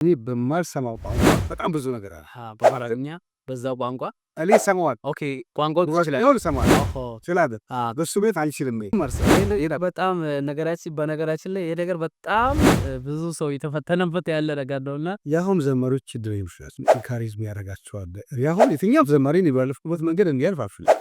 እኔ በማልሰማው ቋንቋ በጣም ብዙ ነገር አለ። በአማርኛ በዛው ቋንቋ እኔ እሰማዋለሁ። ኦኬ ቋንቋው ትችላለህ? ይኸውልህ እሰማዋለሁ። ኦሆ እችላለሁ። በሱ ቤት አልችልም። ይሄ በጣም በነገራችን ላይ ይሄ ነገር በጣም ብዙ ሰው የተፈተነበት ያለ ነገር ነውና የአሁን ዘማሪዎች ችግር ይመስላል ካሪዝም ያደርጋቸዋል። የአሁን የትኛውም ዘማሪ ባለፍኩበት መንገድ እንዲያልፍ አልፈልግም።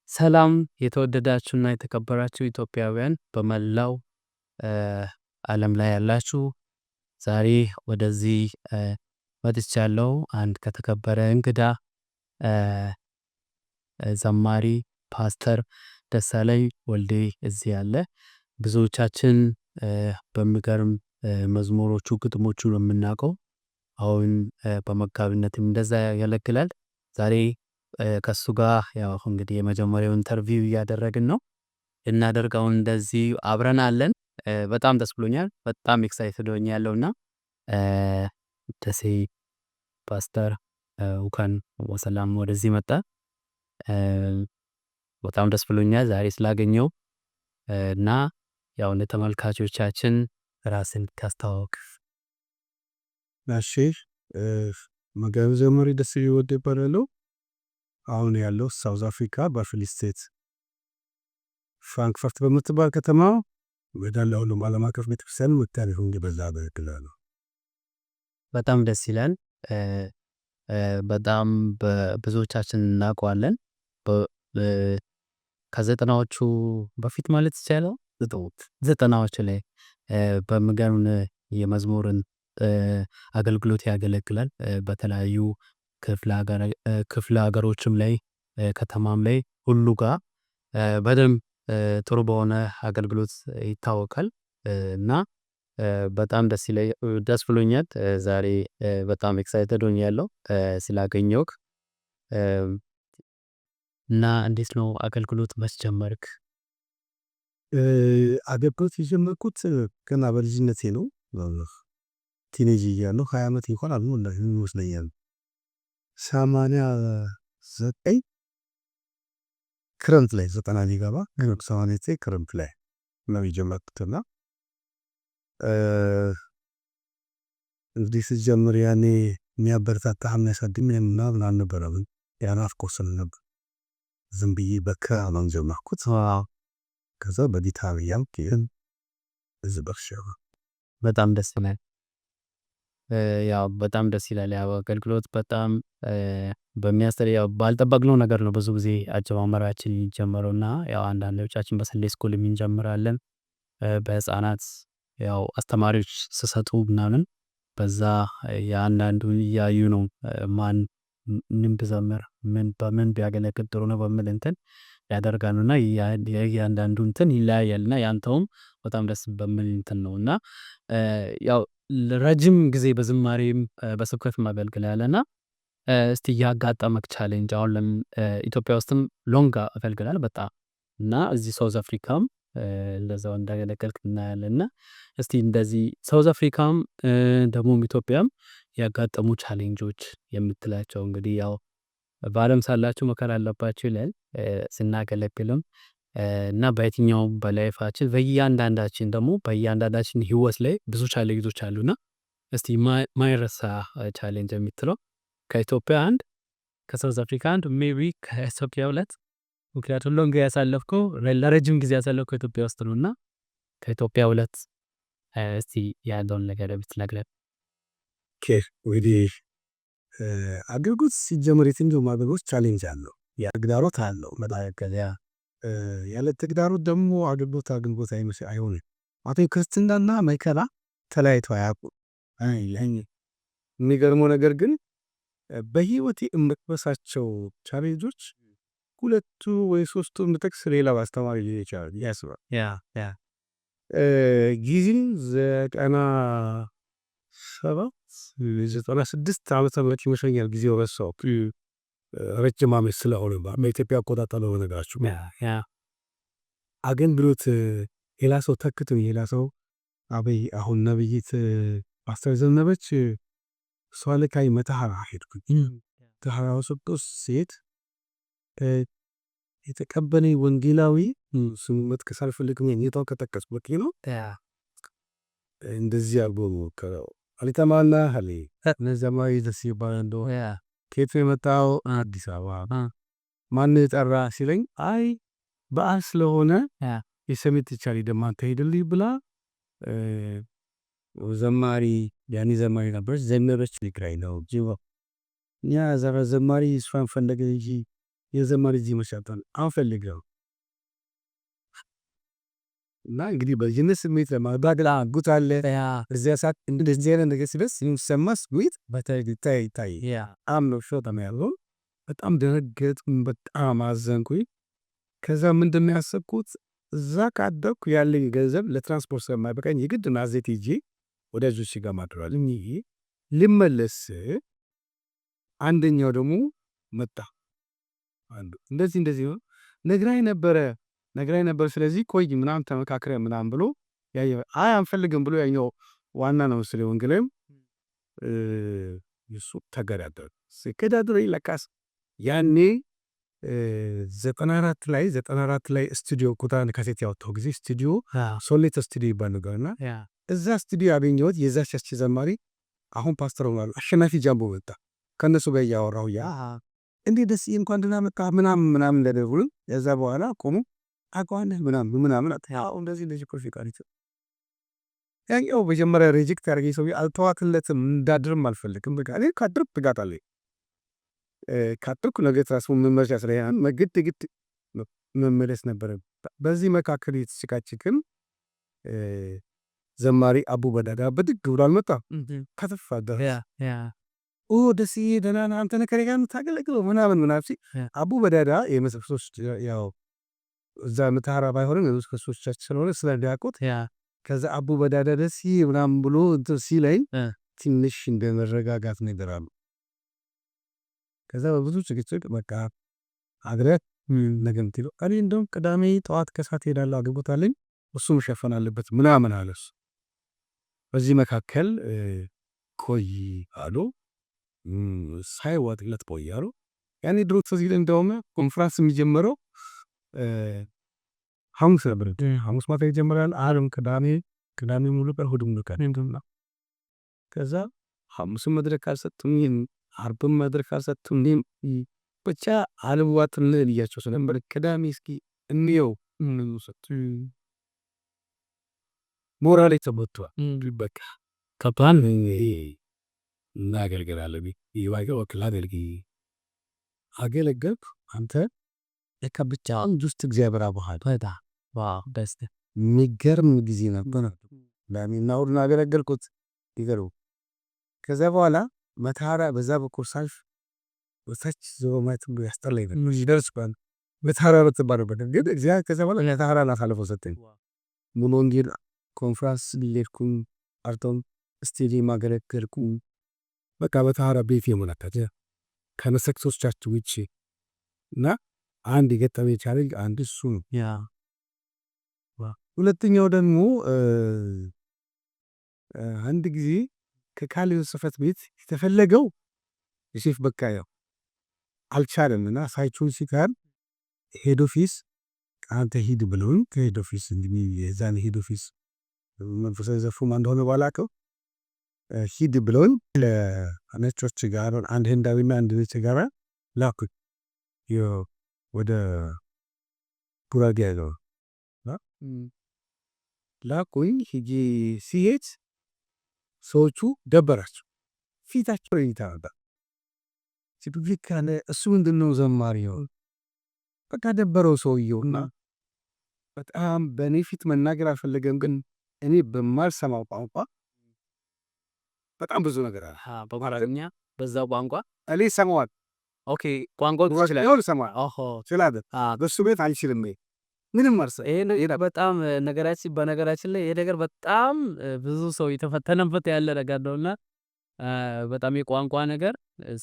ሰላም የተወደዳችሁና የተከበራችሁ ኢትዮጵያውያን በመላው ዓለም ላይ ያላችሁ ዛሬ ወደዚህ መጥቻለሁ። አንድ ከተከበረ እንግዳ ዘማሪ ፓስተር ደሳለኝ ወልዴ እዚህ ያለ። ብዙዎቻችን በሚገርም መዝሙሮቹ ግጥሞቹ ነው የምናውቀው። አሁን በመጋቢነትም እንደዛ ያገለግላል። ዛሬ ከሱ ጋር ያው እንግዲህ የመጀመሪያው ኢንተርቪው እያደረግን ነው። እናደርገው እንደዚህ አብረን አለን። በጣም ደስ ብሎኛል። በጣም ኤክሳይትድ ሆኛለሁና ደሴ ፓስተር እንኳን በሰላም ወደዚህ መጣ። በጣም ደስ ብሎኛል ዛሬ ስላገኘው እና ያው ለተመልካቾቻችን ራስን ካስተዋወቅ። እሺ መጋቢ ዘማሪ ደሳለኝ ወልዴ እባላለሁ። አሁን ያለው ሳውዝ አፍሪካ በፍሪ ስቴት ፍራንክፈርት በምትባል ከተማ ወዳለ ሁሉም ዓለም አቀፍ ቤተክርስቲያን ወታደር ሆኜ በዛ አገለግላለሁ። በጣም ደስ ይላል። በጣም ብዙዎቻችን እናውቀዋለን። ከዘጠናዎቹ በፊት ማለት ይቻላል ዘጠናዎቹ ላይ በሚገርም የመዝሙርን አገልግሎት ያገለግላል። በተለያዩ ክፍለ ሀገሮችም ላይ ከተማም ላይ ሁሉ ጋር በደንብ ጥሩ በሆነ አገልግሎት ይታወቃል እና በጣም ደስ ብሎኛል። ዛሬ በጣም ኤክሳይትድ ሆኛለሁ ስላገኘሁህ። እና እንዴት ነው አገልግሎት መች ጀመርክ? አገልግሎት የጀመርኩት ገና በልጅነቴ ነው። ቲኔጅ እያለሁ 20 ዓመት እንኳን አልሞላኝም ይመስለኛል። 89 ክረምት ላይ 90 ሊገባ 89 ክረምት ላይ ነው የጀመርኩትና እንግዲህ ስጀምር ያኔ የሚያበረታታ የሚያሳድግ ምናምን አልነበረም። ያን አፍቆስል ነበር። ዝም ብዬ በክራር ጀመርኩት። ከዛ በጊታር እያልኩ ይህን እዚህ በርሻው በጣም ደስ ይላል። ያው በጣም ደስ ይላል። ያው አገልግሎት በጣም ያው ባልጠበቅነው ነገር ነው ብዙ ጊዜ አጀማመራችን የሚጀምረውና ያው አንዳንዶቻችን በሰንዴይ ስኩል እንጀምራለን። በህፃናት ያው አስተማሪዎች ሲሰጡ ምናምን በዛ የአንዳንዱን እያዩ ነው ማን ምን ቢዘምር በምን ቢያገለግል ጥሩ ነው በሚል እንትን ያደርጋሉና የአንዳንዱ እንትን ይለያያልና ያንተውም በጣም ደስ በሚል እንትን ነውና ያው ረጅም ጊዜ በዝማሬም በስብከትም አገልግላለና እስቲ ያጋጠመክ ቻሌንጅ አሁን ኢትዮጵያ ውስጥም ሎንግ አገልግላል በጣም እና እዚህ ሳውዝ አፍሪካም እንደዛው እንዳገለገልክ እናያለንና እስቲ እንደዚህ ሳውዝ አፍሪካም ደግሞም ኢትዮጵያም ያጋጠሙ ቻሌንጆች የምትላቸው እንግዲህ ያው በዓለም ሳላችሁ መከራ አለባችሁ ይላል ስናገለግልም እና በየትኛውም በላይፋችን በእያንዳንዳችን ደግሞ በእያንዳንዳችን ህይወት ላይ ብዙ ቻሌንጆች አሉና እስቲ ማይረሳ ቻሌንጅ የምትለው ከኢትዮጵያ አንድ ከሳውዝ አፍሪካ አንድ ሜቢ ከኢትዮጵያ ሁለት ምክንያቱም ሎንግ ያሳለፍከው ለረጅም ጊዜ ያሳለፍከው ኢትዮጵያ ውስጥ ነውና ከኢትዮጵያ ሁለት እስቲ ያለውን ነገር ብትነግረን። እንግዲህ አገልግሎት ሲጀምር የትኛውም አገልግሎት ቻሌንጅ አለው፣ ተግዳሮት አለው። ያለ ተግዳሮት ደግሞ አገልግሎት አይሆንም። ክርስትናና መከራ ተለያይተው አያውቁም። የሚገርመው ነገር ግን በህይወቴ የምትበሳቸው ቻሌንጆች ሁለቱ ወይ ሶስቱ የምጠቅስ ሌላው አስተማሪ ይችላል ያስባል። ጊዜን 90 96 ዓመተ ምህረት ይመስለኛል ጊዜው ረሳሁት። ረጅም ዓመት ስለሆነ በኢትዮጵያ አቆጣጠር ነው ነገራችሁ። አገልግሎት ሌላ ሰው ተክቶ ሌላ ሰው አሁን ነብይት ፓስተር ዘነበች እሷ ልካኝ መተሐራ ሄድኩኝ። መተሐራ ወሰዶስ ሴት የተቀበለኝ ወንጌላዊ ስሙ መጥቀስ አልፈልግም። የኔታው ከጠቀስኩ በቂ ነው። እንደዚህ አርጎ ሞከረው አሊተማና ሀሌ ነዘማዊ ደስ ይባላል። ከየት የመጣው? አዲስ አበባ። ማን ጠራ ሲለኝ አይ በዓል ስለሆነ የሰሜት ቻሊ ደማን ተሄድልኝ ብላ ዘማሪ ያኔ ዘማሪ ነበረች ዘነበች ሊክራይ ነው ጅባ እኛ ዘማሪ እሷን ፈለገ እንጂ የዘማሪ እዚህ መሻጣን አንፈልገው እና እንግዲህ በጅንስ ስሜት ለማባግላ ጉታለ እዚያ ሰዓት እንደዚህ አይነት ነገር ሲበስ ሲሰማስ ጉት በታይ አምኖ ሾታ ነው። በጣም ደነገጥኩኝ፣ በጣም አዘንኩኝ። ከዛ ምንድነው ያሰብኩት እዛ ካደኩ ያለኝ ገንዘብ ለትራንስፖርት ስለማይበቃኝ የግድ ናዝሬት ሄጄ ወዳጆቼ ጋር ማድረዋል እንጂ ልመለስ። አንደኛው ደግሞ መጣ አንዱ እንደዚህ ነው ነግራይ ነበር ስለዚህ ቆይ ምናምን ተመካክረ ምናምን ብሎ ያየ አይ አንፈልግም ብሎ ያኛው ዋና ነው ስለ ወንጌላዊም እሱ ተገዳደረ ይለካስ ያኔ 94 ላይ ስቱዲዮ ቁጣን ካሴት ያወጣው ጊዜ ስቱዲዮ ሶሌት ስቱዲዮ ይባል ነገርና እዛ ስቱዲዮ ያገኘሁት የዛች አስቺ ዘማሪ አሁን ፓስተር ሆኗል አሸናፊ ጃምቦ መጣ። ከነሱ ጋር ያወራው እንዴ ደስ እንኳን ደህና መጣ ምናምን እንደደውሉ ያዛ በኋላ ቆሙ አቋንህ ምናምን አታው እንደዚህ ኮፊቃሪት ያው በጀመረ ሪጀክት ያርገኝ ሰው አልተዋክለትም እንዳድርም አልፈልግም። በቃ እኔ ካድርብ ትጋጣለህ ካጥኩ ነገር ታስሙ መመለስ ያስረያን መግድ መመለስ ነበር። በዚህ መካከል የተጨቃጨቅን ዘማሪ አቡ በዳዳ በድግ ብሎ አልመጣ ከተፋደ ደስ ይደናና አንተ ነከረ ጋር ታገለግለው ምናምን አቡ በዳዳ የመሰክሶች ያው እዛ መተሐራ ባይሆንም የመሰክሶቻችን ስለሆነ ስለዳቆት ከዛ አቡ በዳዳ ደስ ምናምን ብሎ ሲለኝ ትንሽ እንደመረጋጋት ነገር አለ። ከዛ በብዙ ጭቅጭቅ በቃ አድረክ ነገም ትሎ እኔ እንደውም ቅዳሜ ጠዋት ከሳት ሄዳለሁ አግቦታለኝ እሱም ሸፈን አለበት ምናምን አለስ። በዚህ መካከል ቆይ አሉ ሳይዋጥለት ቆይ አሉ። ያኔ ድሮ ተዚል እንደውም ኮንፈረንስ የሚጀምረው ሐሙስ ነበር። ሐሙስ ማታ ይጀምራል። አርብ ቅዳሜ ሙሉ ቀን እሑድ ሙሉ ቀን እንደውም ከዛ ሐሙስም መድረክ አልሰጡኝም፣ አርብም መድረክ አልሰጡኝም። ብቻ አልዋጥልህ ልያቸው ስለነበር ቅዳሜ እስኪ እንየው ሰጡ ሞራሌ ተመቷል። በቃ ከፓን እናገልግላለን ይዋጋ ወክላ አገልግ አገለገልኩ። አንተ ለከብቻ ውስጥ እግዚአብሔር አባሃት ወጣ ደስ የሚገርም ጊዜ ነበር። ለምን ነው እናገለገልኩት ይገሩ። ከዛ በኋላ መተሐራ በዛ በኩል ሳልፍ ወታች ዘማት ያስጠላኝ ነው ይደርስባል። መተሐራ በተባረበት ግን እግዚአብሔር ከዛ በኋላ መተሐራ አሳልፎ ሰጠኝ። ሙሉ ወንጌል ኮንፈረንስ ሊልኩም አርቶም ስቴዲየም አገለገልኩም። በቃ መተሐራ ቤት የሞላታች ከመሰክቶቻችሁ ውጪ እና አንድ የገጠመኝ ቻሌንጅ አንድ እሱ ነው። ሁለተኛው ደግሞ አንድ ጊዜ ከካሌው ጽሕፈት ቤት የተፈለገው ዮሴፍ በቃየው አልቻለምና ሳይቹን ሲካር ሄድ ኦፊስ አንተ ሂድ ብሎን ከሄድ ኦፊስ እንግዲህ የዛን ሄድ ኦፊስ መንፈሳዊ ዘርፉ ማን እንደሆነ ባላውቀው ሂድ ብሎን ለነጮች ጋር አንድ ህንዳዊና አንድ ነጭ ጋር ላኩኝ ወደ ጉራጌ ነው ላኩኝ። ሂጂ ሲሄድ ሰዎቹ ደበራቸው፣ ፊታቸው ይታወቃ ሲዱፊካነ እሱ ምንድነው ዘማሪው በቃ ደበረው ሰውየውና በጣም በእኔ ፊት መናገር አልፈለገም። ግን እኔ በማልሰማው ቋንቋ በጣም ብዙ ነገር አለ በአማርኛ በዛው ቋንቋ እኔ ሰማዋል። ኦኬ ቋንቋው ትችላለህ? ሰማዋል። ስላለ በሱ ቤት አልችልም ምንም አርሰ ይሄ በጣም በነገራችን ላይ ይሄ ነገር በጣም ብዙ ሰው የተፈተነበት ያለ ነገር ነውና በጣም የቋንቋ ነገር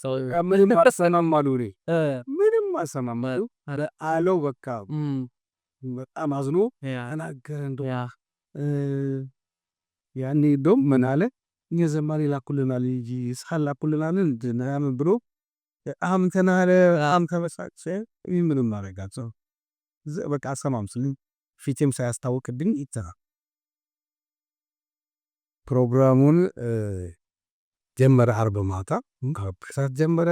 ሰው ምንም አልሰማም አሉ። እኔ ምንም አልሰማም አሉ አለው። በቃ በጣም አዝኖ ተናገረ። እንደው ያኔ እንደውም ምን አለ እኛ ዘማሪ ላኩልናል እንጂ ሳል ላኩልናል ምናምን ብሎ በጣም ተናለ። በጣም ተበሳጨ። ምንም አረጋቸው በቃ አልሰማም ስልኝ ፊቴም ሳያስታውቅብኝ ይተናል። ፕሮግራሙን ጀመረ። አርብ ማታ ከሰዓት ጀመረ።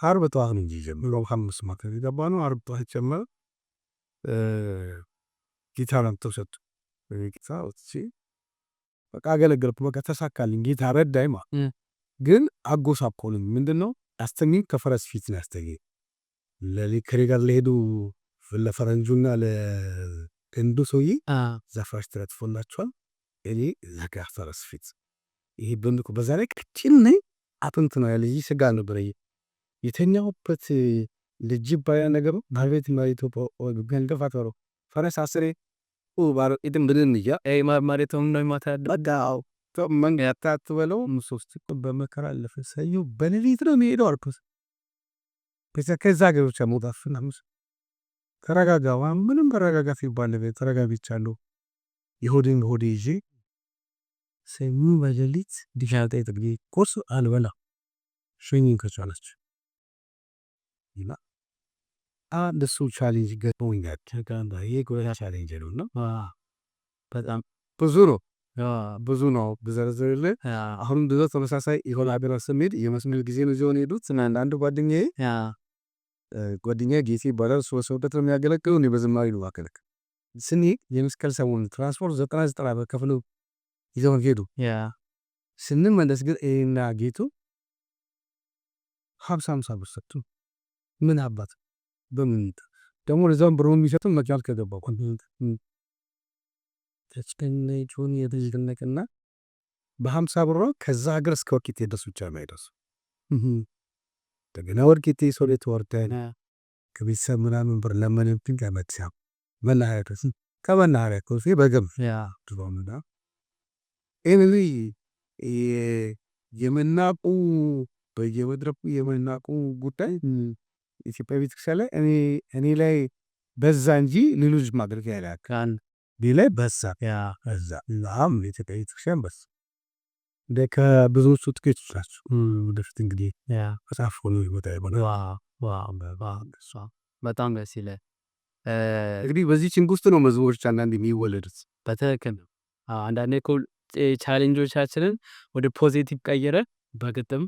አርብ ጠዋት ነው እንጂ ጀመረው 5 ማታ የገባ ነው። አርብ ጠዋት ጀመረ። ጊታር አምጥተው ሰጡ። ጊታር ወጥቼ በቃ አገለገልኩ። በቃ ተሳካልኝ። ጌታ ረዳኝ ማለት ግን አጎሳቆሉኝ። ምንድነው ያስተኛኝ? ከፈረስ ፊት ነው ያስተኛኝ። ከእኔ ጋር ለሄዱ ለፈረንጁና ለህንዱ ሰውዬ ዛፍራሽ ተለጥፎላቸዋል። እኔ ዘጋ ፈረስ ፊት ይሄ በምልኩ በዛ ላይ ቀጭን ነኝ። አጥንት ነው ያለ ስጋ ነበር የተኛሁበት። ልጅ ባያ ነገሩ ባቤት ማሪቶ ገንገፋ ተሮ ፈረስ አስሬ ባሮ ኢድም ብልን ያ ማሪቶም ነው ማታደ በዳው ተመን ያታት በለው ሶስት በመከራ አለፈ። ሰዩ በሌሊት ነው የሚሄደው አልኩት። ከዛ ገሮች አሞታፍና ተረጋጋዋ። ምንም ተረጋጋፊ ይባል ነገር ተረጋግቻለሁ። ይሁድን ሆዴ ይዤ ሰሙ በሌሊት ዲሻታ ይጥግዲ ኮርስ አልበላ ሽኝን ከቻለች ይላ እንደሱ ቻሌንጅ ገጥሞኛል። ከጋንዳ የጎያ ቻሌንጅ ነውና በጣም ብዙ ነው ብዙ ነው ብዘረዝርልህ። አሁን ብዙ ተመሳሳይ የሆነ አገር ስሜድ የመስሚል ጊዜ ነው ዞን ሄዱት እና አንድ ጓደኛዬ ጌቴ ይባላል። ሶስት ወጣት ነው የሚያገለግለው። እኔ በዝማሬ ነው ማከለክ ስኒ የመስቀል ሰሞን ትራንስፖርት 99 ብር ከፍለው ይዘውን ሄዱ። ስንመለስ ግን እና ጌቱ 50 ብር ሰጡ። ምን አባት በምን ደግሞ ለዛም ብሩን የሚሰጡን መኪና ከገባው ተጨነጆን የተጀነቀና በ50 ብር ከዛ ሀገር እስከ ወርቂት የደረሱ ብቻ ነው የደረሱ። እንደገና ወርቂት ሶሌት ወርደን ከቤተሰብ ምናምን ብር ለመንብኝ ከመጥያ መናኸሪያ ከመናኸሪያ ኮፊ በገብ ድሮምና ኤንሊ የመናቁ በየመድረኩ የመናቁ ጉዳይ ኢትዮጵያ ቤተክርስቲያን ላይ እኔ ላይ በዛ እንጂ ሌሎች ማድረግ ያላካን ዲላይ በዛ በዛ ላም ኢትዮጵያ ቤተክርስቲያን በዛ ከብዙዎቹ ጥቂቶች ናቸው። ወደፊት እንግዲህ መጽሐፍ ሆኖ ይወጣ ይሆናል። በጣም ደስ ይላል። እንግዲህ በዚህ ችንግ ውስጥ ነው መዝሙሮች አንዳንድ የሚወለዱት። በትክክል አንዳንዴ ቻሌንጆቻችንን ወደ ፖዚቲቭ ቀይረ በግጥም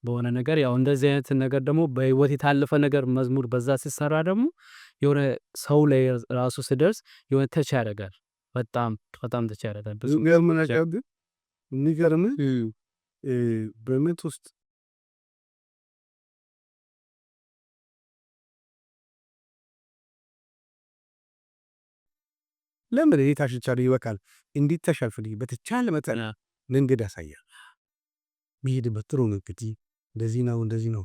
በሆነ ነገር ያው እንደዚህ አይነት ነገር ደግሞ በህይወት የታለፈ ነገር መዝሙር በዛ ሲሰራ ደግሞ የሆነ ሰው ላይ ራሱ ሲደርስ የሆነ ተች ያደርጋል። በጣም ተች ያደርጋል። ብዙ ገርም ነገር ግን የሚገርም በምት ውስጥ ለምን ታሽቻለሁ ይበቃል። እንዴት ተሻልፍልኝ በተቻለ መጠን መንገድ ያሳያል። ሚሄድበት ጥሩ ነው። እንግዲህ እንደዚህ ነው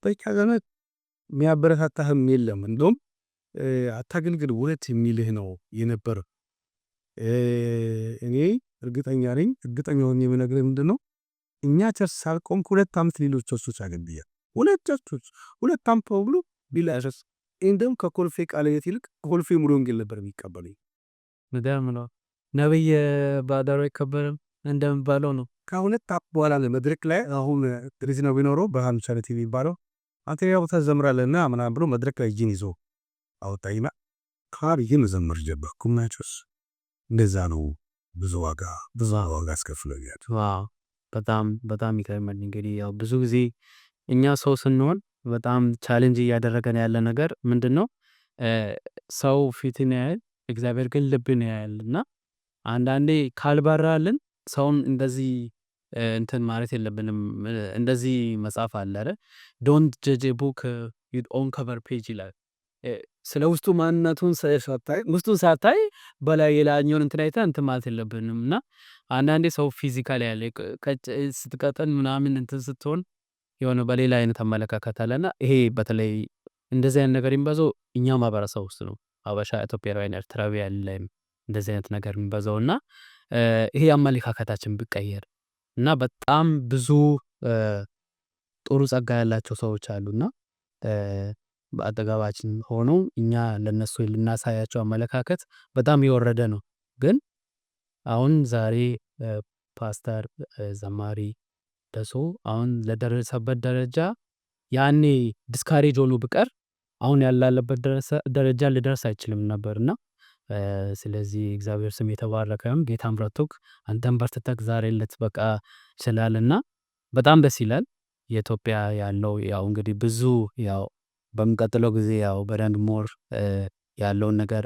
በቃ ዘመድ የሚያበረታታህም የለም። እንደውም አታገልግል ውለት የሚልህ ነው የነበር። እኔ እርግጠኛ ነኝ። እርግጠኛውን የምነግርህ ምንድነው እኛ ቸርች ሳልቆም 2 ዓመት ሌሎች ቸርቾች አገልግያለሁ። 2 ቸርቾች 2 ዓመት ብሎ ቢላሽስ እንደም ከኮልፌ ቃልየት ይልቅ ኮልፌ ሙሉ ወንጌል ነበር የሚቀበለኝ። ምዳም ነው ነብይ ባዳሩ አይከበርም እንደምባለው ነው። ከሁለት ዓመት በኋላ ለመድረክ ላይ አሁን ትሪዝ ነው ቢኖረው በሃም ቻሪቲ የሚባለው አንተ ያው ተዘምራለና ምናምን ብሎ መድረክ ላይ እጅን ይዞ አወጣኝና ይህን ዘምር ጀመርኩ። ናቸውስ እንደዛ ነው። ብዙ ዋጋ አስከፍሎኛል። በጣም ይገርማል። እንግዲህ ያው ብዙ ጊዜ እኛ ሰው ስንሆን በጣም ቻሌንጅ እያደረገን ያለ ነገር ምንድነው? ሰው ፊትን ያያል፣ እግዚአብሔር ግን ልብን ያያል። እና አንዳንዴ ካልበራልን ሰውን እንደዚህ እንትን ማለት የለብንም። እንደዚህ መጽሐፍ አለ አይደል? ዶንት ጀጅ ኤ ቡክ ዊዝ ኦን ከቨር ፔጅ ይላል። ስለ ውስጡ ማንነቱን ውስጡን ሳታይ በላይ የላኛውን እንትን አይተህ እንትን ማለት የለብንም። እና አንዳንዴ ሰው ፊዚካል ያለ ስትቀጥን ምናምን እንትን ስትሆን የሆነ በሌላ አይነት አመለካከት አለና ይሄ በተለይ እንደዚህ አይነት ነገር የሚበዛው እኛ ማህበረሰብ ውስጥ ነው። ሀበሻ ኢትዮጵያውያን ኤርትራውያን ላይም እንደዚህ አይነት ነገር የሚበዛው እና ይሄ አመለካከታችን ቢቀየር እና በጣም ብዙ ጥሩ ጸጋ ያላቸው ሰዎች አሉና በአጠገባችን ሆነው እኛ ለነሱ ልናሳያቸው አመለካከት በጣም የወረደ ነው። ግን አሁን ዛሬ ፓስተር ዘማሪ ደሱ አሁን ለደረሰበት ደረጃ ያኔ ዲስካሬጅ ሆኖ ብቀር አሁን ያላለበት ደረጃ ሊደርስ አይችልም ነበርና ስለዚህ እግዚአብሔር ስም የተባረከ ይሁን። ጌታም ረድቶክ አንተም በርትተክ ዛሬ ልትበቃ ችላልና በጣም ደስ ይላል። የኢትዮጵያ ያለው ያው እንግዲህ ብዙ ያው በሚቀጥለው ጊዜ ያው በደንብ ሞር ያለውን ነገር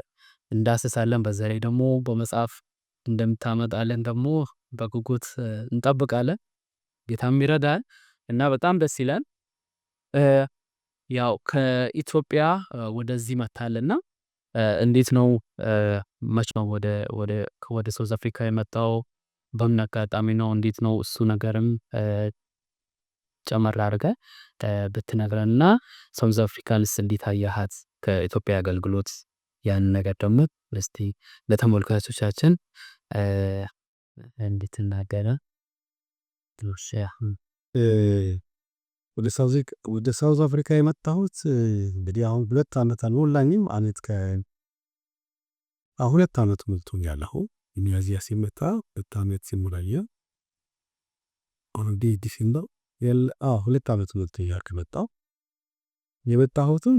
እንዳስሳለን። በዛ ላይ ደግሞ በመጽሐፍ እንደምታመጣለን ደግሞ በጉጉት እንጠብቃለን። ጌታም ይረዳል እና በጣም ደስ ይላል። ያው ከኢትዮጵያ ወደዚህ መጥታልና እንዴት ነው መች ነው ወደ ሳውዝ አፍሪካ የመጣው? በምን አጋጣሚ ነው? እንዴት ነው እሱ ነገርም ጨመር አድርገህ ብትነግረንና ሳውዝ አፍሪካንስ እንዴት አየሃት ከኢትዮጵያ አገልግሎት ያን ነገር ደግሞ እስቲ ለተመልካቾቻችን እንድትናገረ ወደ ሳውዝ አፍሪካ የመጣሁት እንግዲህ አሁን 2 ዓመት አልሞላኝም። ሁለት ዓመት ሞልቶኛል። አሁን ሚያዝያ ሲመጣ 2 ዓመት ሲሞላኝ ኦልሬዲ ዲሴምበር 2 ዓመት ሞልቶኛል ከመጣሁ። የመጣሁትም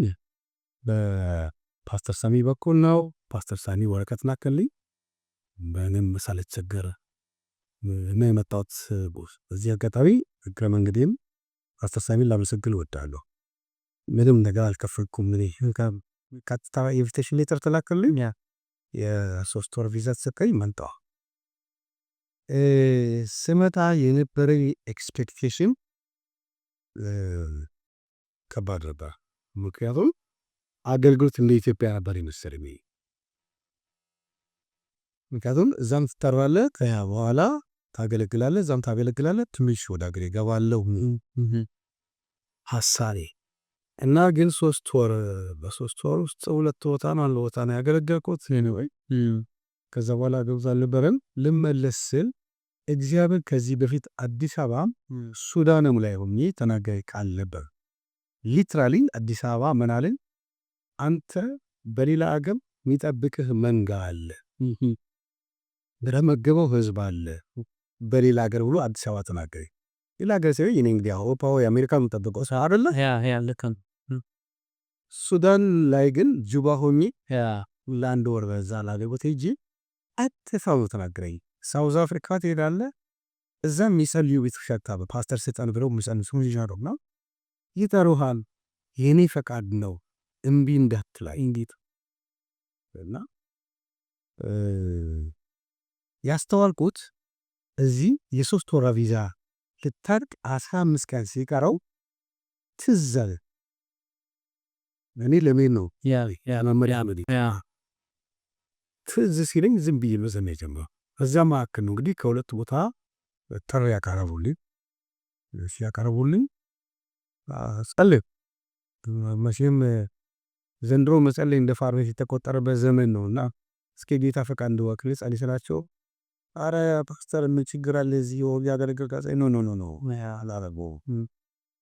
በፓስተር ሳሚ በኩል ነው። ፓስተር ሳሚ ወረቀት ላከልኝ ምንም ሳልቸገር እና የመጣሁት በዚህ አጋጣሚ እግረ መንገዴም ፓስተር ሳሚን ላመሰግን እወዳለሁ። ምንም ነገር አልከፈልኩም። እኔ ቀጥታ ኢንቪቴሽን ሌተር ተላከልኝ። የ3 ወር ቪዛ ተሰጠኝ መጣሁ። ስመጣ የነበረኝ ኤክስፔክቴሽን ከባድ ነበር። ምክንያቱም አገልግሎት እንደ ኢትዮጵያ ነበር የመሰለኝ። ምክንያቱም እዛም ትጠራለህ ከያ በኋላ ታገለግላለህ፣ እዛም ታገለግላለህ፣ ትንሽ ወደ አገሬ እገባለሁ ሀሳቤ እና ግን 3 ወር በ3 ወር ውስጥ 2 ቦታ ነው 1 ቦታ ነው ያገለገልኩት። ኤኒዌይ ከዛ በኋላ ገብዛ አልነበረም። ልመለስ ስል እግዚአብሔር ከዚህ በፊት አዲስ አበባ ሱዳንም ላይ ሆኜ ተናጋሪ ቃል ነበር። ሊትራሊ አዲስ አበባ ምን አለኝ? አንተ በሌላ አገር የሚጠብቅህ መንጋ አለ፣ ረመገበው ህዝብ አለ በሌላ ሀገር ብሎ አዲስ አበባ ተናገረ። ሌላ ሀገር ሲሆን እኔ እንግዲህ አውሮፓ ወይ አሜሪካ የምጠብቀው ሰው አይደለ። ልክ ነው። ሱዳን ላይ ግን ጁባ ሆኜ ለ1 ወር በዛ ላገቦት ሄጄ አትፋው ተናገረኝ። ሳውዝ አፍሪካ ትሄዳለህ፣ እዛ የሚጸልዩ ቤተክርስቲያን ፓስተር ስልጣን ብለው የሚጸልዩ ሰው ይጃሩና ይጠሩሃል። የኔ ፈቃድ ነው እምቢ እንዳትላይ እንዴት እና ያስተዋልኩት እዚህ የ3 ወር ቪዛ ልታርቅ 15 ቀን ሲቀረው ትዝ አለ። እኔ ለምን ነው መመሪያ ትዝ ሲለኝ ዝም ብዬ መዘመር ጀመርኩ። እዛ መካከል ነው እንግዲህ ከሁለት ቦታ ጥሪ ያቀረቡልኝ ጸልይ። መቼም ዘንድሮ መጸለይ እንደ ፋርሜሲ የተቆጠረበት ዘመን ነውና እስከ ጌታ ፈቃድ እንድወክል ጸልይ ስላቸው አረ ፓስተር ምን ችግር አለ እዚህ ያገለግል ጋር ኖ አላረገውም።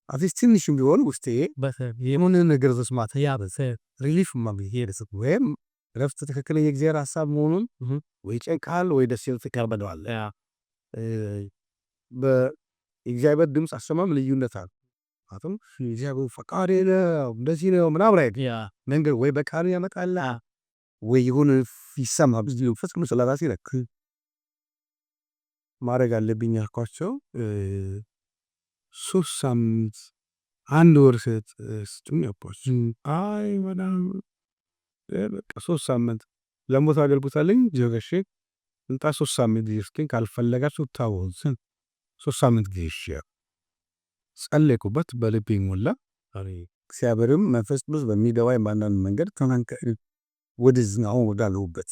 አትሊስት ትንሽም ቢሆን ውስጤ የሆነ ነገር መስማት ሪሊፍ ማግኘት ወይም ረፍት ትክክለኛ የእግዚአብሔር ሀሳብ መሆኑን ወይ ጨንቃል ወይ ደስ ይል ትቀበለዋል። በእግዚአብሔር ድምፅ አሰማም ልዩነት አለ። አሁን እግዚአብሔር ፈቃድ ነው እንደዚህ ነው ምናምን አይደል መንገድ ወይ በቃል ያመጣል ወይ ይሁን ይሰማ ብዙ ፍጹም ስለራሴ ለክ ማድረግ አለብኝ ያልኳቸው 3 ሳምንት 1 ወር ስጡኝ ያባች አይ በጣም በቃ 3 ሳምንት ለሞት አገልግሎታለኝ ጀገሽ እንጣ 3 ሳምንት ይስኪን ካልፈለጋችሁ ታውቁት 3 ሳምንት ጊዜ ጸለይኩበት በልቤ ሞላ። እግዚአብሔርም መንፈስ ቅዱስ በሚገባኝ ባንዳንድ መንገድ ከመንከር ወደዚህኛው ወዳለሁበት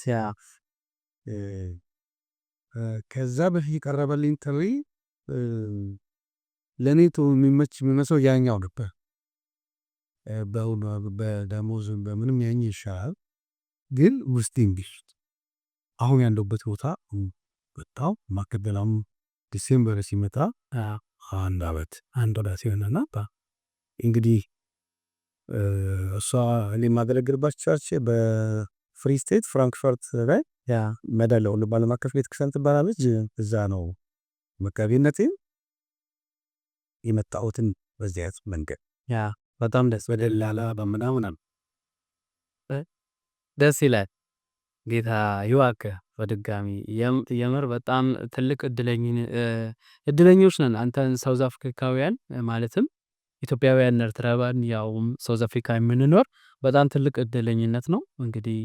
ከዛ በፊት ቀረበልኝ ጥሪ ለኔ የሚመች የሚመስለው ያኛው ነበር። በደሞዝ በምንም ያኝ ይሻላል። ግን ውስጤን ቢሱት አሁን ያለሁበት ቦታ በጣም ማከበላም ዲሴምበር ሲመጣ አንድ አመት ሲሆነና እንግዲህ እሷ እኔ የማገለግልባት ቸርች በፍሪ ስቴት ፍራንክፈርት ላይ መዳለ ሁሉ ዓለም አቀፍ ቤተክርስቲያን ትባላለች። እዛ ነው መጋቢነቴን የመጣሁትን በዚህ አይነት መንገድ በጣም ደስ በደላላ በምናምን ደስ ይላል። ጌታ ይባርክህ በድጋሚ የምር በጣም ትልቅ እድለኞች ነን። አንተን ሳውዝ አፍሪካውያን ማለትም ኢትዮጵያውያን ኤርትራውያን ያውም ሳውዝ አፍሪካ የምንኖር በጣም ትልቅ እድለኝነት ነው። እንግዲህ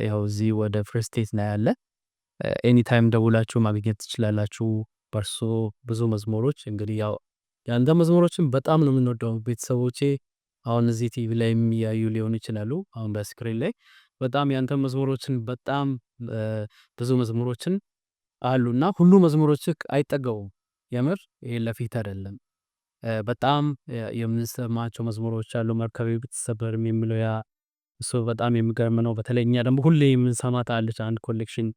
ያው እዚህ ወደ ፍሪ ስቴት ነው ያለ ኤኒ ታይም ደውላችሁ ማግኘት ትችላላችሁ። በርሶ ብዙ መዝሙሮች እንግዲህ ያው ያንተ መዝሙሮችን በጣም ነው የምንወደው። ቤተሰቦቼ አሁን እዚህ ቲቪ ላይ የሚያዩ ሊሆኑ ይችላሉ። አሁን በስክሪን ላይ በጣም ያንተ መዝሙሮችን በጣም ብዙ መዝሙሮችን አሉና ሁሉ መዝሙሮችህ አይጠገቡም። የምር ይሄ ለፊት አይደለም። በጣም የምንሰማቸው መዝሙሮች አሉ። መርከቤ ብትሰበርም የሚለው ያ እሱ በጣም የሚገርም ነው። በተለይ እኛ ደግሞ ሁሌ የምንሰማት አለች አንድ ኮሌክሽን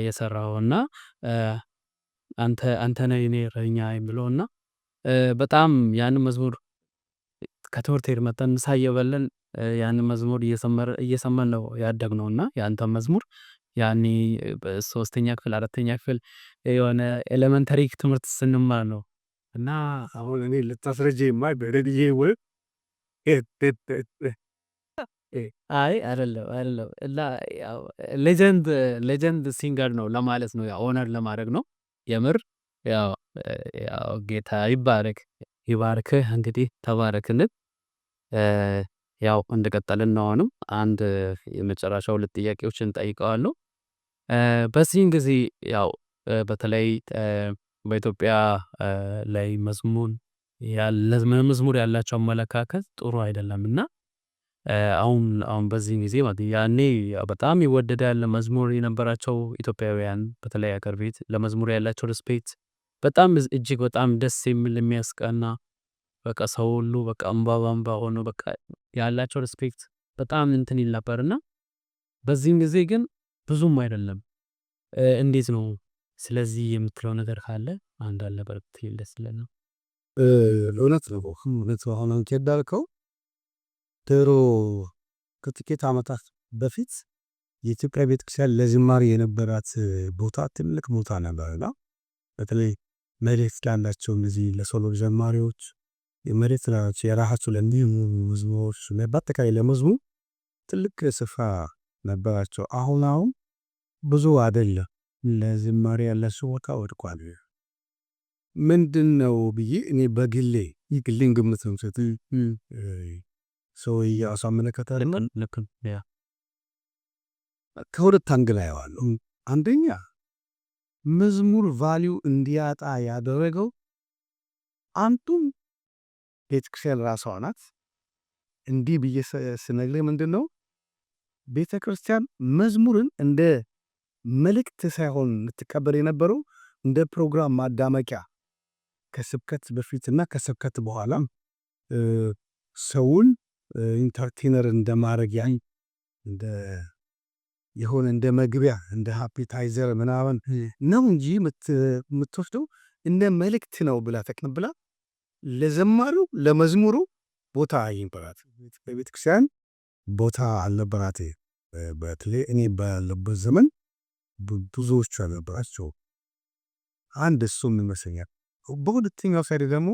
የሰራውና አንተ ነህ የኔ እረኛ የሚለውና በጣም ያን መዝሙር ከትምህርት ቤት መጥተን ምሳ እየበላን ያንን መዝሙር እየሰማን ነው ያደግነውና ያንተ መዝሙር ያኔ በሶስተኛ ክፍል አራተኛ ክፍል የሆነ ኤሌመንተሪ ትምህርት ስንማር ነው። እና አሁን እኔ ልታስረጀኝ በረድዬ ወይ አይ አይደለም እና ሌጀንድ ሲንገር ነው ለማለት ነው። ያው ኦነር ለማድረግ ነው። የምር ያው ጌታ ይባርክህ እንግዲህ ተባረክልን። ያው እንደቀጠልን ነው። አሁንም አንድ የመጨረሻ ሁለት ጥያቄዎችን ጠይቀዋለሁ። በዚህን ጊዜ ያው በተለይ በኢትዮጵያ ላይ መዝሙር ያላቸው አመለካከት ጥሩ አይደለምና አሁን በዚህ ጊዜ ማለት ያኔ በጣም ይወደዳል መዝሙር የነበራቸው ኢትዮጵያውያን በተለይ አገር ቤት ለመዝሙር ያላቸው ሪስፔክት በጣም እጅግ በጣም ደስ የሚል የሚያስቀና በቃ ሰው ሁሉ በቃ እምባ ሆኖ በቃ ያላቸው ሪስፔክት በጣም እንትን ይል ነበርና በዚህም ጊዜ ግን ብዙም አይደለም። እንዴት ነው? ስለዚህ የምትለው ነገር ካለ አንድ አለ በርግጥ ደስ ይለናል። እውነት ነው። አሁን አንተ እንዳልከው ድሮ ከጥቂት ዓመታት በፊት የኢትዮጵያ ቤተክርስቲያን ለዝማሬ የነበራት ቦታ ትልቅ ቦታ ነበርና በተለይ መሬት ላላቸው እነዚህ ለሶሎ ዘማሪዎች የመሬት ላላቸው የራሳቸው ለመዝሙሮች በአጠቃላይ ለመዝሙር ትልቅ ስፍራ ነበራቸው። አሁን ብዙ አይደለም። ለዝማሬ ያላቸው ቦታ ወድቋል። ምንድነው ብዬ እኔ በግሌ ይግልኝ ግምት ነው ሰጥ ሰው ያሳመነከታል ልክ ያ ከሁለት አንግል አየዋለሁ። አንደኛ መዝሙር ቫልዩ እንዲያጣ ያደረገው አንዱም ቤተክርስቲያን ራሷ ናት። እንዲህ ብዬ ስነግርህ ምንድነው ቤተክርስቲያን መዝሙርን እንደ መልእክት ሳይሆን ልትቀበል የነበረው እንደ ፕሮግራም ማዳመቂያ ከስብከት በፊትና ከስብከት በኋላ ሰውን ኢንተርቴነር እንደማድረግ እንደ የሆነ እንደ መግቢያ እንደ ሃፒታይዘር ምናምን ነው እንጂ የምትወስደው እንደ መልእክት ነው ብላ ተቀብላ ለዘማሪው ለመዝሙሩ ቦታ አይንበራት። በቤተክርስቲያን ቦታ አልነበራት። በተለይ እኔ ባለበት ዘመን ብዙዎች አልነበራቸው። አንድ እሱም ይመስለኛል። በሁለተኛው ሳይድ ደግሞ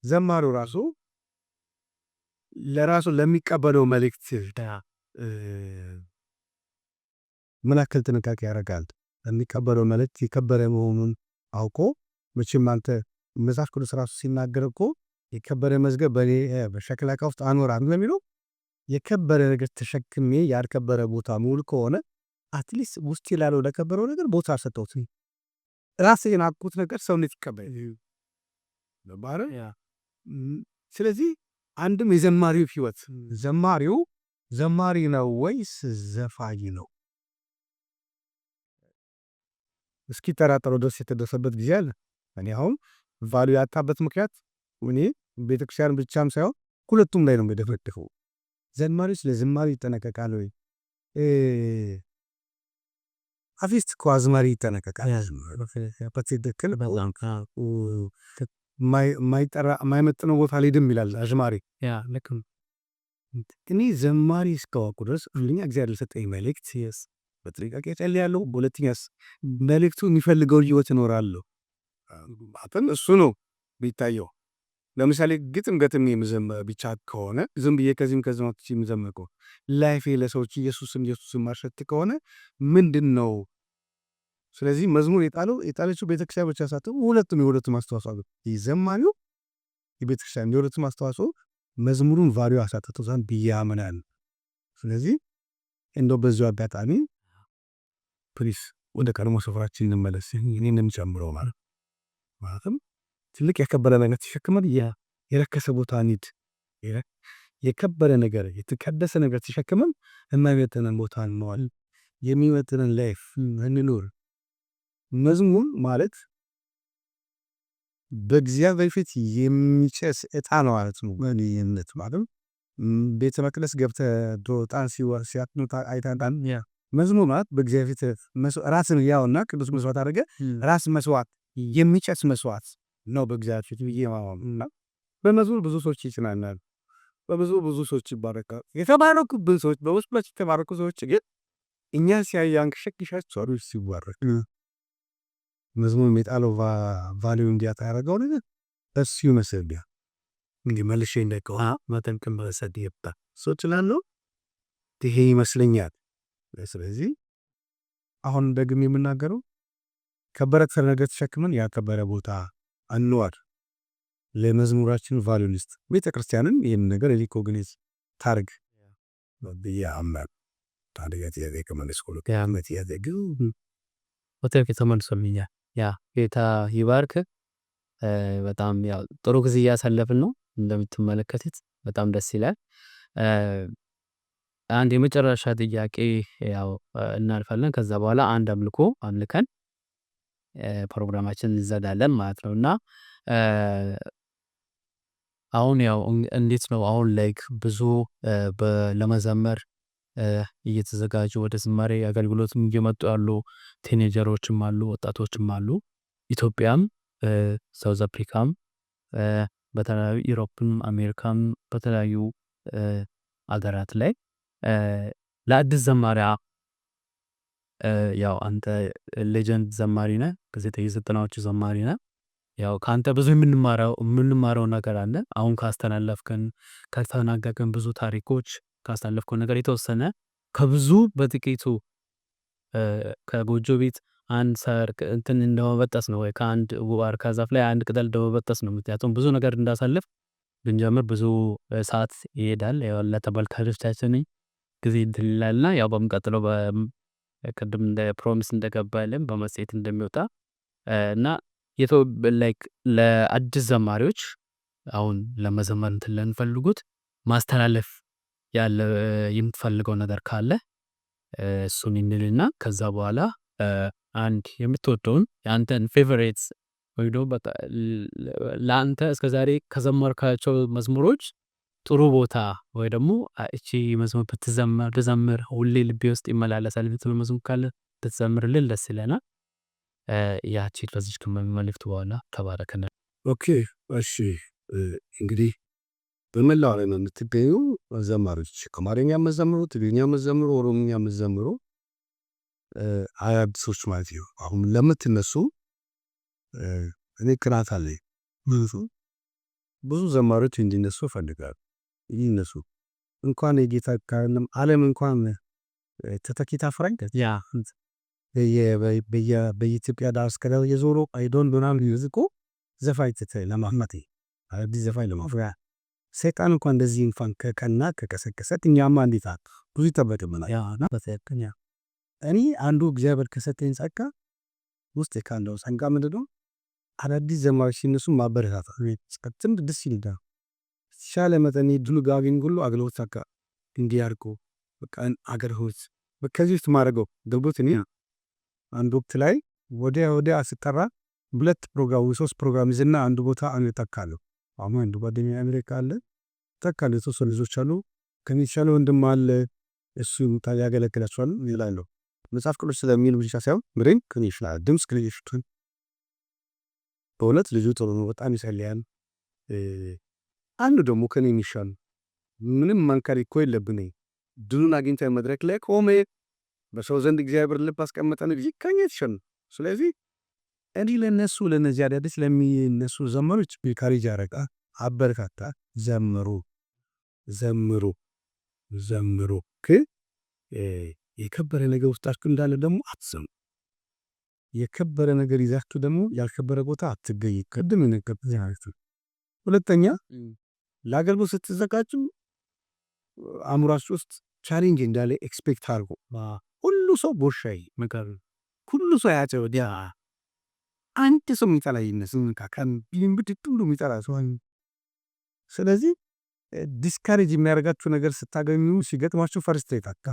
ዘማሪው ራሱ ለራሱ ለሚቀበለው መልእክት ምን ያክል ጥንቃቄ ያደርጋል? ለሚቀበለው መልእክት የከበረ መሆኑን አውቆ መቼም አንተ መጽሐፍ ቅዱስ ራሱ ሲናገር እኮ የከበረ መዝገብ በሸክላ ዕቃ ውስጥ አኖራለሁ የሚለው የከበረ ነገር ተሸክሜ ያልከበረ ቦታ ሙሉ ከሆነ አትሊስት ውስጥ ላለው ለከበረው ነገር ቦታ ሰጠውት ራስህን አቁት ነገር ሰውነት ይቀበል ለባረ ስለዚህ አንድም የዘማሪው ህይወት ዘማሪ ነው ወይስ ዘፋኝ ነው እስኪ ተራጠሮ ድረስ የተደረሰበት ጊዜ አለ። እኔ አሁን ቫልዩ ያጣበት ምክንያት እኔ ቤተክርስቲያን ብቻም ሳይሆን ሁለቱም ላይ ነው የደፈደፈው። ዘማሪዎች ለዝማሬ ይጠነቀቃሉ ወይ? አርቲስት እኮ አዝማሪ ይጠነቀቃል። በትክክል የማይመጥነው ቦታ አልሄድም ይላል አዝማሪ። ልክ ነው። እኔ ዘማሪ እስካወቅኩ ድረስ አንደኛ እግዚአብሔር የሰጠኝ መልእክት በጥንቃቄ እጸልያለሁ። በሁለተኛስ መልእክቱ የሚፈልገውን ህይወት እኖራለሁ። እሱ ነው የሚታየው። ለምሳሌ ግጥም ገጥም የምዘምር ብቻ ከሆነ ዝም ብዬ ከዚህም ከዚህ ወጥቼ የምዘምር ከሆነ ላይፌ ለሰዎች ኢየሱስን ማሸት ከሆነ ምንድን ነው? ስለዚህ መዝሙር የጣለችው ቤተክርስቲያን ብቻ ሳትሆን የሁለቱም አስተዋጽኦ አለው። ዘማሪው የቤተክርስቲያን የሁለቱም አስተዋጽኦ መዝሙሩን ቫልዩ አሳጥቶታል ብዬ አምናለሁ። ስለዚህ እንደው በዚሁ አጋጣሚ ፕሊስ ወደ ቀድሞ ስፍራችን እንመለስ። እኔን የምጨምረው ማለትም ትልቅ የከበረ ነገር ተሸክመን የረከሰ ቦታ እንሂድ። የከበረ ነገር የተቀደሰ ነገር ተሸክመን የማይመጥነን ቦታ እንዋል። የሚመጥነን ላይፍ እንኑር። መዝሙር ማለት በእግዚአብሔር ፊት የሚጨስ ዕጣን ነው ማለት ነው። እኔነት ማለት ቤተ መቅደስ ገብተህ ዕጣን ሲያጥኑ አይታን። መዝሙር ማለት በእግዚአብሔር ፊት ራስን ያውና ቅዱስ መስዋዕት አድርገህ ራስ መስዋዕት የሚጨስ መስዋዕት ነው በእግዚአብሔር ፊት ብዬ እና በመዝሙር ብዙ ሰዎች ይጽናናሉ። ብዙ ሰዎች ይባረካሉ። የተባረኩብን ሰዎች በውስጣቸው የተባረኩ ሰዎች ግን እኛ ሲያዩ ያንከሸክሻቸዋል ሲባረክ መዝሙር የጣለው ቫልዩ እንዲያጣ ያደረገው ነገር እሱ ይመስልኛል። እንግዲህ መልሼ እንደቀው መጠንቅም በሰድ ይብጣ ሰዎች ላሉ ይሄ ይመስለኛል። ስለዚህ አሁን ደግሜ የምናገረው ከበረ ነገር ተሸክመን ያከበረ ቦታ አንዋር። ለመዝሙራችን ቫልዩ ሊስት ቤተክርስቲያንም ይህን ነገር ሪኮግኒዝ ታርግ ብዬ አምናለሁ። ታዲያ ጥያቄ ከመለስኩ ሆቴል ተመልሶልኛል። ጌታ ይባርክ። በጣም ያው ጥሩ ጊዜ እያሳለፍን ነው እንደምትመለከቱት በጣም ደስ ይላል። አንድ የመጨረሻ ጥያቄ ያው እናልፋለን። ከዛ በኋላ አንድ አምልኮ አምልከን ፕሮግራማችን እንዘጋለን ማለት ነው። እና አሁን ያው እንዴት ነው አሁን ላይክ ብዙ ለመዘመር እየተዘጋጁ ወደ ዝማሬ አገልግሎትም እየመጡ ያሉ ቲኔጀሮችም አሉ፣ ወጣቶችም አሉ። ኢትዮጵያም ሳውዝ አፍሪካም በተለያዩ ኢሮፕም አሜሪካም በተለያዩ አገራት ላይ ለአዲስ ዘማሪያ ያው አንተ ሌጀንድ ዘማሪ ነህ፣ ከ90ዎቹ ዘማሪ ነህ። ያው ከአንተ ብዙ የምንማረው ነገር አለ። አሁን ካስተላለፍከን ከተናገርከን ብዙ ታሪኮች ካስተላለፍከው ነገር የተወሰነ ከብዙ በጥቂቱ ከጎጆ ቤት አንድ ሳር እንትን እንደመበጠስ ነው ወይ ከአንድ ዋርካ ዛፍ ላይ አንድ ቅጠል እንደመበጠስ ነው። ምክንያቱም ብዙ ነገር እንዳሳልፍ ብንጀምር ብዙ ሰዓት ይሄዳል። ያው ለተመልካቾቻችን ጊዜ እንትን ይላልና ያው በሚቀጥለው ቅድም እንደ ፕሮሚስ እንደገባልን በመጽሔት እንደሚወጣ እና ላይክ ለአዲስ ዘማሪዎች አሁን ለመዘመር እንትን ለሚፈልጉት ማስተላለፍ ያለ የምትፈልገው ነገር ካለ እሱን እንልና ከዛ በኋላ አንድ የምትወደውን የአንተን ፌቨሬትስ ወይ ደግሞ ለአንተ እስከዛሬ ከዘመርካቸው መዝሙሮች ጥሩ ቦታ ወይ ደግሞ እቺ መዝሙር ብትዘምር ሁሌ ልቤ ውስጥ ይመላለሳል የምትለው መዝሙር ካለ ብትዘምርልን ደስ ይለናል። ያቺ ከዚች ከመልእክቱ በኋላ ተባረከና። ኦኬ እሺ። እንግዲህ በመላው ዓለም የምትገኙ ዘማሪዎች ከአማርኛ መዘምሩ፣ ትግርኛ መዘምሩ፣ ኦሮምኛ መዘምሩ አዳዲሶች ማለት ነው። አሁን ለምትነሱ እኔ ቅናት አለኝ። ብዙ ዘማሪዎች እንዲነሱ እፈልጋለሁ። ይነሱ እንኳን የጌታ ካለም ዓለም እንኳን ተተኪታ ፍራንክ በኢትዮጵያ ዳር እስከ ዳር የዞሮ አይዶን ዶናልድ ይዝቆ ዘፋኝ ለማህመቴ አዲስ ዘፋኝ ለማፍያ ሰይጣን እንኳን እንደዚህ እንኳን ከቀና ከቀሰቀሰ እኛማ እንዴት ብዙ ይጠበቅብናል። ያና በተከኛ እኔ አንዱ እግዚአብሔር ከሰጠኝ ጸጋ ውስጥ ካለው ጸጋ ምንድነው? አዳዲስ ዘማሪዎች ሲነሱ ማበረታታት ጽድቅ ደስ ይላል። ሻለ መጠን ድሉ ጋግኝ ሁሉ አገልግሎት አካ እንዲያርቁ በቃ አገርሁት በከዚህ ውስጥ ማድረገው ደብዶት እኔ አንድ ወቅት ላይ ወዲያ አስጠራ 2 ፕሮግራም 3 ፕሮግራም ይዘና አንድ ቦታ አንተካለሁ። አሁን አንድ ጓደኛ አሜሪካ አለ ተካለ። የተወሰኑ ልጆች አሉ ከሚሻለ ወንድም አለ እሱ ያገለግላችኋል ይላሉ። መጽሐፍ ቅዱስ ስለሚል ብቻ ሳይሆን ምንም ከኔ ይሻላል ድምፅ ከኔ ይሽቱን በእውነት ልጁ ጥሩ ነው፣ በጣም ይጸልያል። አንዱ ደግሞ ከኔ የሚሻል ምንም ማንከር እኮ የለብኝ ድሉን አግኝተህ መድረክ ላይ ቆሜ በሰው ዘንድ እግዚአብሔር ልብ አስቀመጠን ልጅ ከኛ ይሻል። ስለዚህ እኔ ለነዚህ አዳዲስ ለሚነሱ ዘመሮች ቢካሪጅ ያረቃ አበረታታ፣ ዘምሩ ዘምሩ ዘምሩ የከበረ ነገር ውስጣችሁ እንዳለ ደግሞ አትዘምሩ። የከበረ ነገር ይዛችሁ ደግሞ ያልከበረ ቦታ አትገኝ። ቅድም የነገርኩት ማለት ነው። ሁለተኛ ለአገልግሎት ስትዘጋጁ አእምሯችሁ ውስጥ ቻሌንጅ እንዳለ ኤክስፔክት አድርጎ ሁሉ ሰው ቦሻይ መቀር ሁሉ ሰው ያጨው ዲያ አንድ ሰው የሚጠላ ይነስም ካካን ቢምብት ሁሉ የሚጠላ ሰው። ስለዚህ ዲስካሬጅ የሚያደርጋችሁ ነገር ስታገኙ ሲገጥማችሁ ፈርስትሬት አካ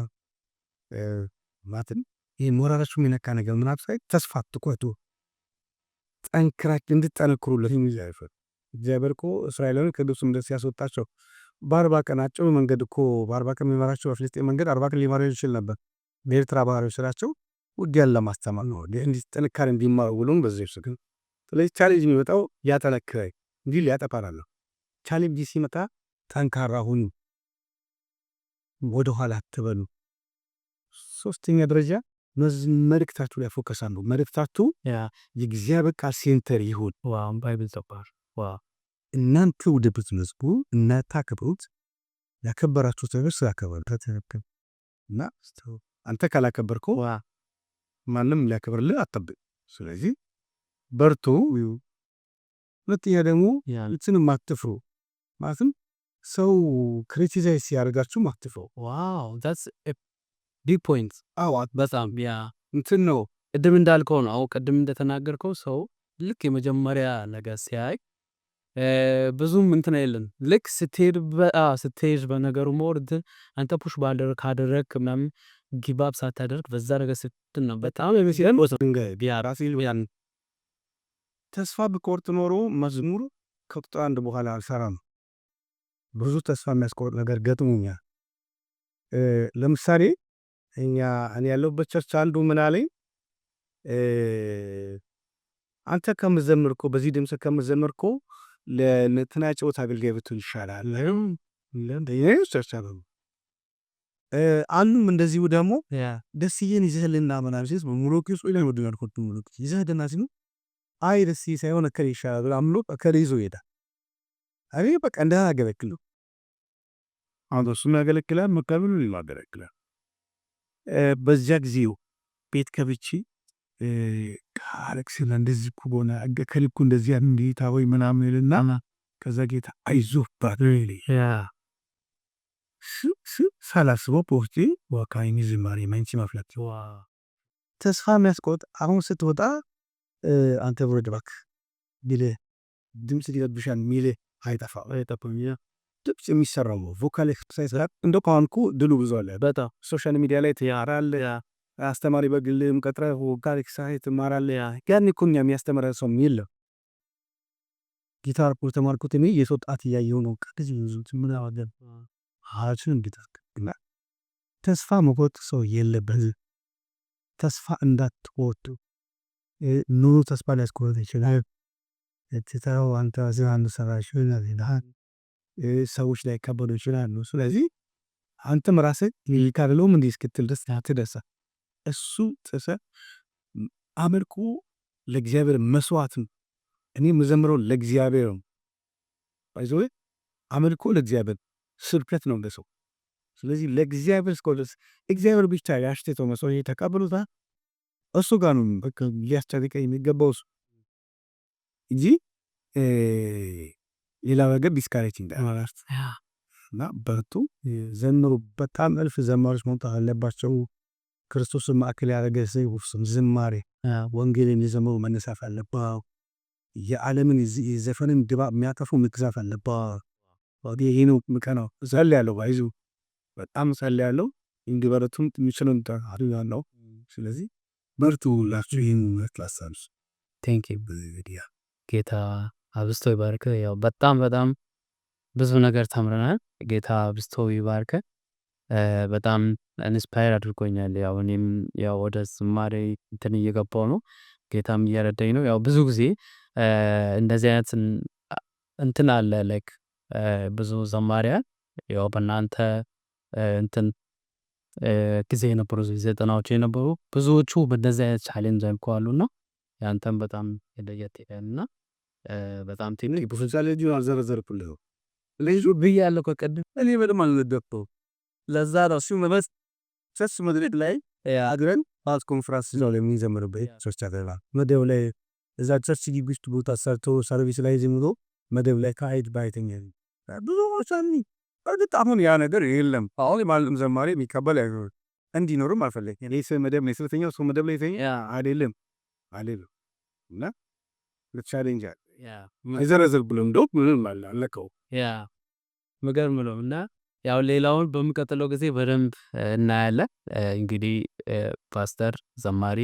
ማትን ይሄ ሞራላችሁ የሚነካ ነገር ምናምን ሳይ ተስፋ አትቁረጡ፣ ጠንክራችሁ እንድትጠነክሩለት የሚያይፈር እግዚአብሔር እኮ እስራኤላውያን ከግብፅ እንደዚህ ያስወጣቸው በ40 ቀናቸው መንገድ እኮ በ40 ቀን የሚመራቸው በፍልስጤም መንገድ 40 ቀን ሊመራቸው ይችል ነበር። በኤርትራ ባህሮች ስላቸው ውጊያን ለማስተማር ነው እንዲህ ጥንካሬ እንዲማሩ ብሎም በዚህ ይስከን። ስለዚህ ቻሌንጅ የሚመጣው ያጠነክራል እንጂ ሊያጠፋናል። ቻሌንጅ ሲመጣ ጠንካራ ሁኑ፣ ወደ ኋላ አትበሉ። ሶስተኛ ደረጃ መልእክታችሁ ላይ ፎከስ አድርጉ። መልእክታችሁ የእግዚአብሔር ቃል ሴንተር ይሁን። ባይብል ተባር እናንተ ወደ ብትመዝቡ እናታከብሩት ያከበራችሁት ነገር ስላከበሩት እና አንተ ካላከበርከው ማንም ሊያከብርልህ አትጠብቅ። ስለዚህ በርቱ። ሁለተኛ ደግሞ እንትንም አትፍሩ። ማለትም ሰው ክሪቲሳይዝ ሲያደርጋችሁ አትፍሩ። ዋው that's a big point። በጣም እንትን ነው ቅድም እንዳልከው ነው። ቅድም እንደተናገርከው ሰው ልክ የመጀመሪያ ነገር ሲያይ ብዙም እንትን አይደለም። ልክ ስትሄድ በነገሩ ሞር አንተ ፑሽ ካደረግክ ምናምን ጊባብ ሳታደርግ በዛ ነገር ስትል ነው በጣም የሚሲለን ያን ተስፋ ብቆርጥ ኖሮ መዝሙር ከቁጥር 1 በኋላ አልሰራም። ብዙ ተስፋ የሚያስቆርጥ ነገር ገጥሞኛል። ለምሳሌ እኔ ያለሁበት ቸርች አንዱ ምን አለኝ፣ አንተ ከምዘምርኮ በዚህ ድምጽ ከምዘምርኮ ለነትናጨውት አገልጋይ ብትሆን ይሻላል። አንዱም እንደዚሁ ደግሞ ደስዬን ይዘህልና ምናምን ሲስ ሙሉ ቂሱ ላይ ወደ ያልኩት ሙሉ ይዘህልና ሲሉ አይ ደስዬ ሳይሆን እከሌ ይሻላል አምሎ እከሌ ይዞ ይሄዳል። አይ በቃ እንዳያገለግል ነው። አንዱ እሱም ያገለግላል፣ መካብሉ ያገለግላል። በዚያ ጊዜው ቤት ከብቼ ካለክስና እንደዚህ ኩቦና ከልኩ እንደዚህ እንዴታ ወይ ምናምን ይልና ከዛ ጌታ አይዞህ ባትሪ ሳላስበው ፖስቲ ወካይኒ ዝማሬ መንቺ ማፍላት ተስፋ የሚያስቆጥ አሁን ስትወጣ አንተ ወረድ ባክ ቢለ ድምጽ ሊረብሻን ሚለ አይጠፋም። ድምጽ የሚሰራው ቮካል ኤክሰርሳይዝ እንደው ካንኩ ድሉ ብዙ አለ። በጣም ሶሻል ሚዲያ ላይ ትያራል። አስተማሪ በግልም ቀጥረህ ቮካል ኤክሰርሳይዝ ትማራለህ። ያን እኮ የሚያስተምር ሰው የለም። ጊታር እኮ ተማርኩት እኔ የሰው ጣት እያየሁ ነው። ከዚህ ምን አወደን አችን እንድታክልና ተስፋ መቆጥ ሰው የለበትም። ተስፋ እንዳትቆጡ ኑሩ። ተስፋ ሊያስቆርጥ ይችላል። እትታው አንተ እዚህ አንዱ ሰራሽ ይላል። ሰዎች ላይ ከበዱ ይችላሉ። ስለዚህ አንተም ራስህ ይካለውም እንዲህ እስክትል ድረስ አትደርሳ። እሱ ጥሰ አምልኮ ለእግዚአብሔር መስዋዕት ነው። እኔ የምዘምረው ለእግዚአብሔር ነው። ባይዘው አምልኮ ለእግዚአብሔር ስብከት ነው ለሰው። ስለዚህ ለእግዚአብሔር እስከወደስ እግዚአብሔር ብቻ ያሽተው መስዋዕት ተቀበሉታ እሱ ጋር ነው በቃ ሊያስጨርቀኝ የሚገባው እሱ እንጂ ሌላ ነገር ዲስካሬጅ እንዳይሆናል። እና በርቱ፣ ዘምሩ። በጣም እልፍ ዘማሪዎች መምጣት አለባቸው። ክርስቶስን ማዕከል ያደረገ ዝማሬ ወንጌልን የዘመሩ መነሳት አለባው። የዓለምን የዘፈንን ድባብ የሚያጠፉ መግዛት አለባው። ይሄ ነው ምቀናው። ጸልያለሁ፣ ባይዙ በጣም ጸልያለሁ። እንዲበረቱም የሚችሉን አድርጋለሁ። ስለዚህ በርቱ ሁላችሁ። ይህን ክላሳንስ ቴንክ ዩ ጌታ አብስቶ ይባርክ። ያው በጣም ብዙ ነገር ተምረናል። ጌታ አብዝቶ ይባርክህ። በጣም ኢንስፓየር አድርጎኛል። ያው እኔም ያው ወደ ዝማሬ እንትን እየገባሁ ነው። ጌታም እየረዳኝ ነው። ያው ብዙ ጊዜ እንደዚህ አይነት እንትን አለ ላይክ ብዙ ዘማሪያን ያው በእናንተ እንትን ጊዜ የነበሩ ዘጠናዎች የነበሩ ብዙዎቹ በእንደዚህ አይነት ቻሌንጅ አልፈዋሉና ያንተም በጣም ለየት ይላልና በጣም ትንሽ ብዙ ቻሌንጅ አልዘረዘርኩልህም ልጁ ብያለሁ እኮ ቅድም እኔ በደምብ አልነገርኩህም። ለዛ ነው እሱ መመስ ቸርች መድረክ ላይ አግረን ፓስ ኮንፍራንስ ነው የሚዘምርበት ቸርች አገባ መደብ ላይ እዛ ቸርች ግቢ ውስጥ ቦታ ሰርቶ ሰርቪስ ላይ ዝም ብሎ መደብ ላይ ካሄድ ባይተኛ ብዙ ወሳኝ እርግጥ አሁን ያ ነገር የለም። አሁን የማንም ዘማሪ የሚቀበል አይኖርም እንዲኖርም አልፈለግም። እኔ መደብ ነው ስለተኛው ሰው መደብ ላይ ተኛ አይደለም እና ለቻሌንጅ አለ አይዘረዘር ብሎ እንደው ምንም አለቀው መገርም ነው እና ያው ሌላውን በሚቀጥለው ጊዜ በደንብ እናያለን። እንግዲህ ፓስተር ዘማሪ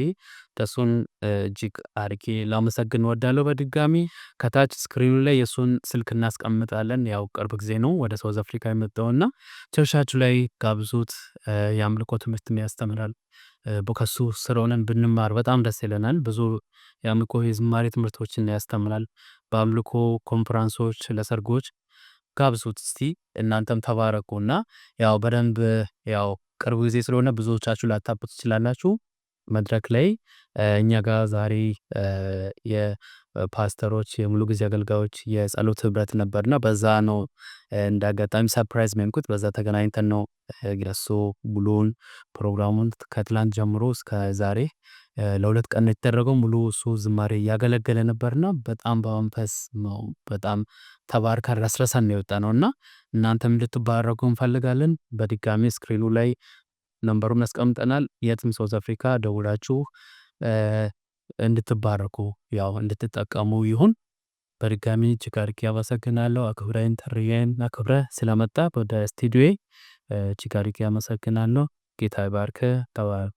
ደሱን እጅግ አርጌ ላመሰግን እወዳለሁ። በድጋሚ ከታች ስክሪኑ ላይ የሱን ስልክ እናስቀምጣለን። ያው ቅርብ ጊዜ ነው ወደ ሳውዝ አፍሪካ የመጣውና ቸርቻችሁ ላይ ጋብዙት። የአምልኮ ትምህርትም ያስተምራል። በከሱ ስር ሆነን ብንማር በጣም ደስ ይለናል። ብዙ የአምልኮ የዝማሬ ትምህርቶችን ያስተምራል። በአምልኮ ኮንፈረንሶች ለሰርጎች ጋብዙት እስቲ እናንተም ተባረኩና ያው በደንብ ያው ቅርብ ጊዜ ስለሆነ ብዙዎቻችሁ ላታውቁት ትችላላችሁ። መድረክ ላይ እኛ ጋር ዛሬ የፓስተሮች የሙሉ ጊዜ አገልጋዮች የጸሎት ህብረት ነበርና በዛ ነው እንደ አጋጣሚ ሰርፕራይዝ መንኩት በዛ ተገናኝተን ነው የሱ ሙሉውን ፕሮግራሙን ከትላንት ጀምሮ እስከ ዛሬ ለሁለት ቀን የተደረገው ሙሉ እሱ ዝማሬ እያገለገለ ነበርና በጣም በመንፈስ ነው በጣም ተባርከን ረስረሰን ነው የወጣነውና እናንተም እንድትባረኩ እንፈልጋለን። በድጋሚ ስክሪኑ ላይ ነምበሩን አስቀምጠናል። የትም ሳውዝ አፍሪካ ደውላችሁ እንድትባረኩ ያው እንድትጠቀሙ ይሁን። በድጋሚ እጅግ አድርጌ አመሰግናለሁ። አክብረን ጥሪዬን አክብረህ ስለመጣ ወደ ስቱዲዮዬ እጅግ አድርጌ አመሰግናለሁ። ጌታ ይባርክህ። ተባረክ።